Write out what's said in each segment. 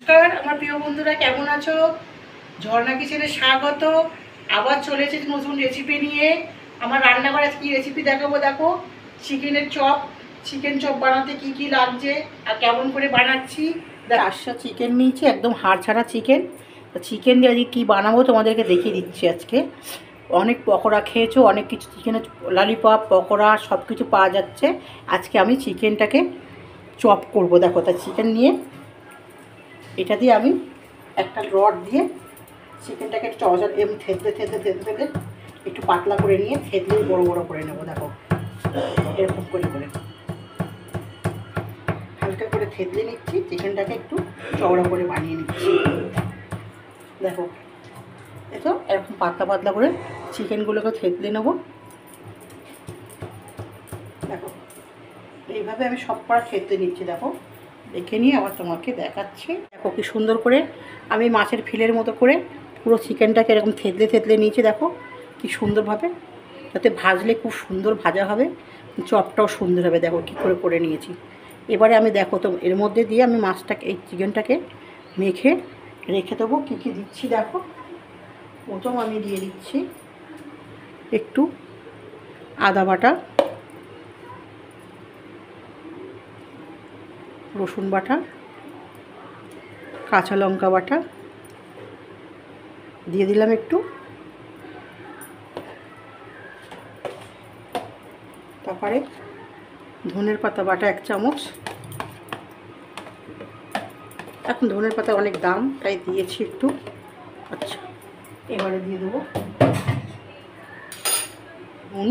নমস্কার আমার প্রিয় বন্ধুরা, কেমন আছো? ঝর্ণা কিচেনে স্বাগত। আবার চলে এসেছি নতুন রেসিপি নিয়ে। আমার রান্নাঘরে আজকে রেসিপি দেখাবো। দেখো, চিকেনের চপ। চিকেন চপ বানাতে কি কি লাগছে আর কেমন করে বানাচ্ছি। 400 চিকেন নিয়েছি, একদম হাড় ছাড়া চিকেন। চিকেন দিয়ে আজকে কী বানাবো তোমাদেরকে দেখিয়ে দিচ্ছি। আজকে অনেক পকোড়া খেয়েছো, অনেক কিছু চিকেনের ললিপপ পকোড়া সব কিছু পাওয়া যাচ্ছে। আজকে আমি চিকেনটাকে চপ করব। দেখো, তাই চিকেন নিয়ে এটা দিয়ে আমি একটা রড দিয়ে চিকেনটাকে একটু চড়া এমনি থেতলে একটু পাতলা করে নিয়ে থেতলে বড় বড় করে নেবো। দেখো, এরকম করে করে হালকা করে থেতলে নিচ্ছি, চিকেনটাকে একটু চওড়া করে বানিয়ে নিচ্ছি। দেখো, এতো এরকম পাতলা পাতলা করে চিকেনগুলোকে থেতলে নেবো। দেখো, এইভাবে আমি সব করা থেতলে নিচ্ছি। দেখো, দেখে নিয়ে আবার তোমাকে দেখাচ্ছি। দেখো কি সুন্দর করে আমি মাছের ফিলের মতো করে পুরো চিকেনটাকে এরকম থেতলে থেতলে নিয়েছি। দেখো কি সুন্দরভাবে, যাতে ভাজলে খুব সুন্দর ভাজা হবে, চপটাও সুন্দর হবে। দেখো কী করে করে নিয়েছি। এবারে আমি দেখো তো এর মধ্যে দিয়ে আমি মাছটাকে এই চিকেনটাকে মেখে রেখে দেবো। কী কী দিচ্ছি দেখো। প্রথম আমি দিয়ে দিচ্ছি একটু আদা বাটা, রসুন বাটা, কাঁচা লঙ্কা বাটা দিয়ে দিলাম একটু। তারপরে ধনের পাতা বাটা 1 চামচ। এখন ধনের পাতা অনেক দাম, তাই দিয়েছি একটু। আচ্ছা, এবারে দিয়ে দেবো নুন,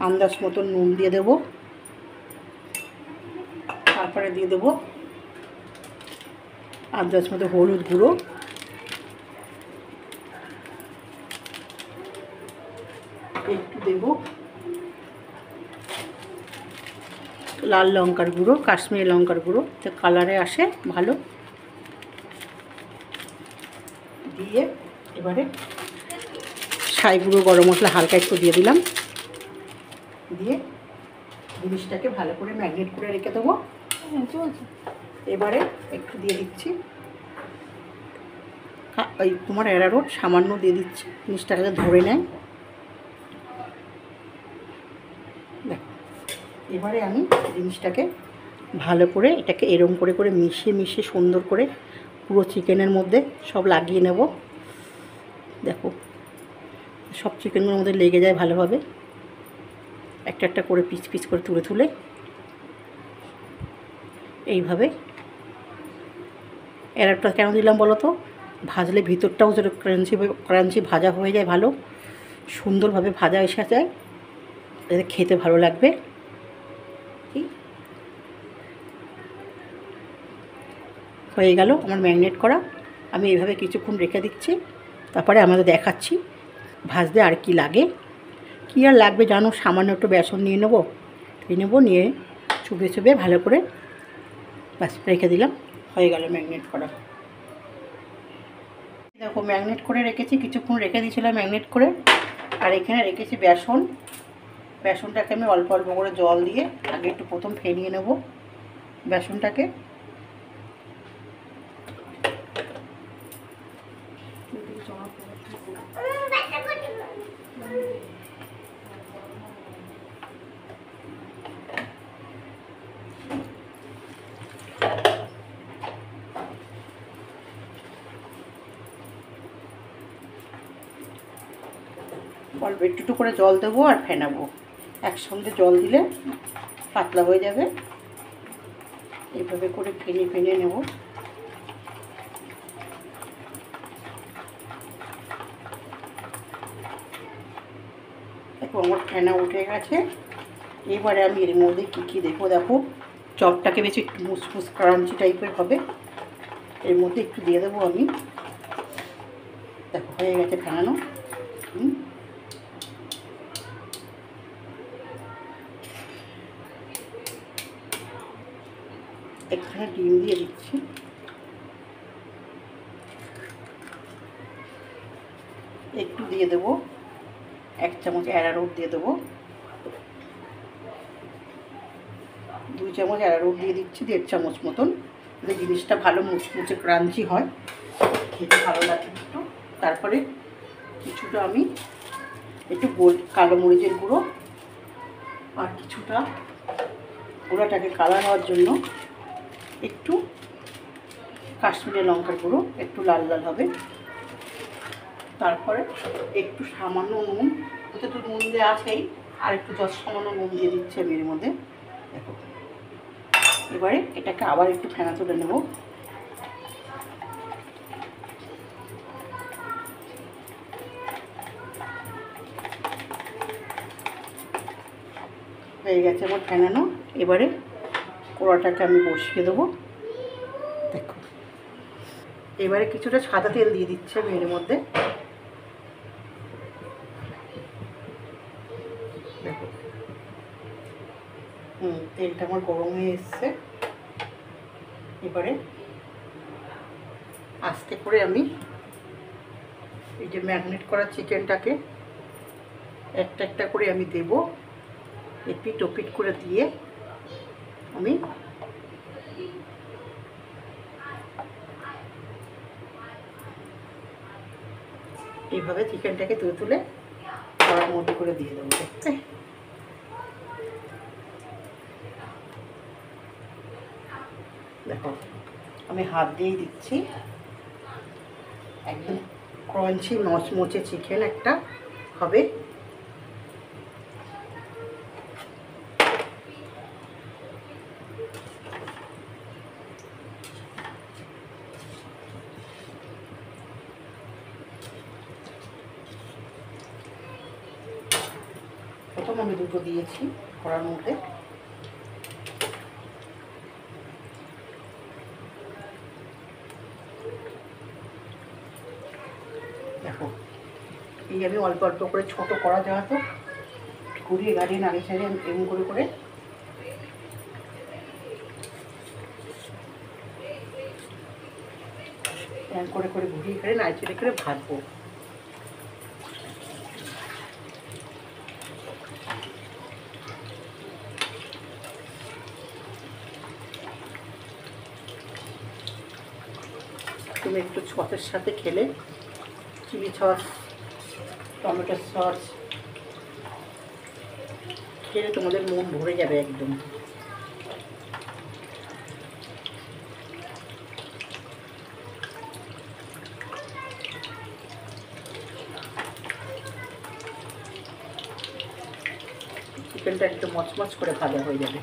আন্দাজ মতন নুন দিয়ে দেবো। তারপরে দিয়ে দেবো আন্দাজ মতো হলুদ গুঁড়ো, একটু দেবো লাল লঙ্কার গুঁড়ো, কাশ্মীরি লঙ্কার গুঁড়ো, তো কালারে আসে ভালো। দিয়ে এবারে ছাই গুঁড়ো, গরম মশলা হালকা একটু দিয়ে দিলাম। দিয়ে জিনিসটাকে ভালো করে ম্যারিনেট করে রেখে দেবো। এবারে একটু দিয়ে দিচ্ছি ওই তোমার অ্যারারুট, সামান্য দিয়ে দিচ্ছি, জিনিসটাকে ধরে নেয়। দেখো, এবারে আমি জিনিসটাকে ভালো করে এটাকে এরম করে করে মিশিয়ে মিশিয়ে সুন্দর করে পুরো চিকেনের মধ্যে সব লাগিয়ে নেব। দেখো, সব চিকেনগুলোর মধ্যে লেগে যায় ভালোভাবে। একটা একটা করে পিস পিস করে তুলে তুলে এইভাবে। এরারটা কেন দিলাম বলো তো, ভাজলে ভিতরটাও যেন ক্রাঞ্চি ক্রাঞ্চি ভাজা হয়ে যায়, ভালো সুন্দরভাবে ভাজা এসে যায়, যাতে খেতে ভালো লাগবে। হয়ে গেল আমার ম্যারিনেট করা। আমি এইভাবে কিছুক্ষণ রেখে দিচ্ছি, তারপরে আমাদের দেখাচ্ছি ভাজতে আর কি লাগে। কী আর লাগবে জানো, সামান্য একটু বেসন নিয়ে নেবো, নিয়ে চুপে চুপে ভালো করে ব্যাস রেখে দিলাম। হয়ে গেল ম্যারিনেট করা। দেখো, ম্যারিনেট করে রেখেছি, কিছুক্ষণ রেখে দিয়েছিলাম ম্যারিনেট করে। আর এখানে রেখেছি বেসন। বেসনটাকে আমি অল্প অল্প করে জল দিয়ে আগে একটু প্রথম ফেনিয়ে নেব বেসনটাকে। অল্প একটু করে জল দেবো আর ফেনাবো। একসঙ্গে জল দিলে পাতলা হয়ে যাবে। এইভাবে করে ফেনিয়ে ফেনিয়ে নেব। দেখো, আমার ফেনা উঠে গেছে। এবারে আমি এর মধ্যে কী কী দেবো দেখো। চপটাকে বেশি একটু মুসমুস ক্রাঞ্চি টাইপের হবে, এর মধ্যে একটু দিয়ে দেবো আমি। দেখো, হয়ে গেছে ফেনানো। এখানে ডিম দিয়ে দিচ্ছি। একটু দিয়ে দেবো 1 চামচ অ্যারারুট দিয়ে দেবো। 2 চামচ অ্যারারুট দিয়ে দিচ্ছি, 1.5 চামচ মতন। জিনিসটা ভালো মুচমুচে ক্রাঞ্চি হয়, খেতে ভালো লাগে একটু। তারপরে কিছুটা আমি একটু কালো মরিচের গুঁড়ো আর কিছুটা গুঁড়োটাকে কালার হওয়ার জন্য একটু কাশ্মীরি লঙ্কার গুঁড়ো, একটু লাল লাল হবে। তারপরে একটু সামান্য নুন, ওতে তো নুন দেওয়া আছেই, আর একটু সামান্য নুন দিয়ে দিচ্ছি আমি এর মধ্যে। দেখো, এবারে এটাকে আবার একটু ফেনা তুলে নেব। হয়ে গেছে আমার ফেনানো। এবারে কড়াটাকে আমি বসিয়ে দেবো। দেখো, এবারে কিছুটা সাদা তেল দিয়ে দিচ্ছি আমি এর মধ্যে। দেখো, তেলটা আমার গরম হয়ে এসছে। এবারে আস্তে করে আমি এই যে ম্যারিনেট করা চিকেনটাকে একটা একটা করে আমি দেব, এপিট ওপিট করে দিয়ে আমি এইভাবে চিকেনটাকে তুলে তুলে কড়ার মধ্যে করে দিয়ে দেবো। দেখো, আমি হাত দিয়েই দিচ্ছি। একদম ক্রাঞ্চি মচমচে চিকেন একটা হবে। প্রথম আমি দুটো দিয়েছি কড়ার মধ্যে। দেখো, এই আমি অল্প অল্প করে ছোটো করা যাওয়া তো ঘুরিয়ে গাড়িয়ে নাড়িয়ে ছাড়িয়ে আমি এমন করে করে করে করে ঘুরিয়ে করে নাড়িয়ে করে ভাজবো। তুমি একটু সসের সাথে খেলে, চিলি সস, টমেটো সস খেলে তোমাদের মন ভরে যাবে একদম। চিকেনটা একটু মচমচ করে ভাজা হয়ে যাবে।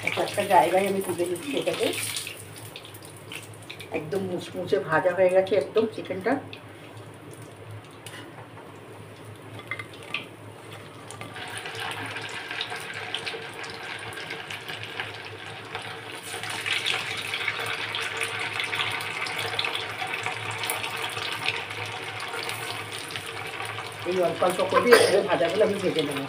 একটা জায়গায় আমি তুলে দিচ্ছি এটাকে। একদম মুচমুচে ভাজা হয়ে গেছে একদম চিকেনটা। এই অল্প অল্প করে ভাজাগুলো আমি ভেজে নেব।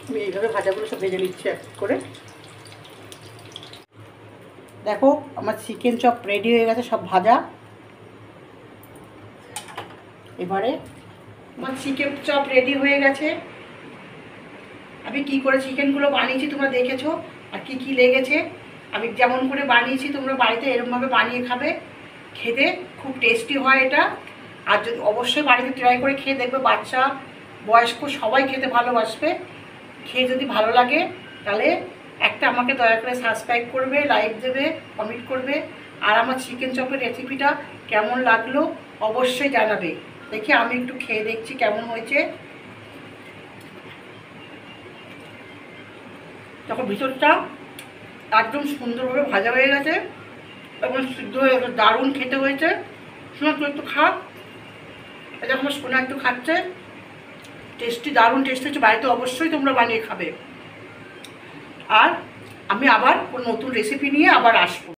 আমি এইভাবে ভাজাগুলো সব ভেজে নিচ্ছি এক করে। দেখো, আমার চিকেন চপ রেডি হয়ে গেছে সব ভাজা। এবারে আমার চিকেন চপ রেডি হয়ে গেছে। আমি কি করে চিকেনগুলো বানিয়েছি তোমরা দেখেছো, আর কি কি লেগেছে। আমি যেমন করে বানিয়েছি তোমরা বাড়িতে এরকমভাবে বানিয়ে খাবে, খেতে খুব টেস্টি হয় এটা। আর যদি অবশ্যই বাড়িতে ট্রাই করে খেয়ে দেখবে, বাচ্চা বয়স্ক সবাই খেতে ভালোবাসবে। খেয়ে যদি ভালো লাগে তাহলে একটা আমাকে দয়া করে সাবস্ক্রাইব করবে, লাইক দেবে, কমেন্ট করবে। আর আমার চিকেন চপের রেসিপিটা কেমন লাগলো অবশ্যই জানাবে। দেখি আমি একটু খেয়ে দেখছি কেমন হয়েছে। তখন ভিতরটা একদম সুন্দরভাবে ভাজা হয়ে গেছে এবং সিদ্ধ হয়ে গেছে, দারুণ খেতে হয়েছে। শোনা, তুই একটু খা। এটা আমার সোনা একটু খাচ্ছে। টেস্টি, দারুণ টেস্টি হচ্ছে। বাড়িতে অবশ্যই তোমরা বানিয়ে খাবে। আর আমি আবার নতুন রেসিপি নিয়ে আবার আসবো।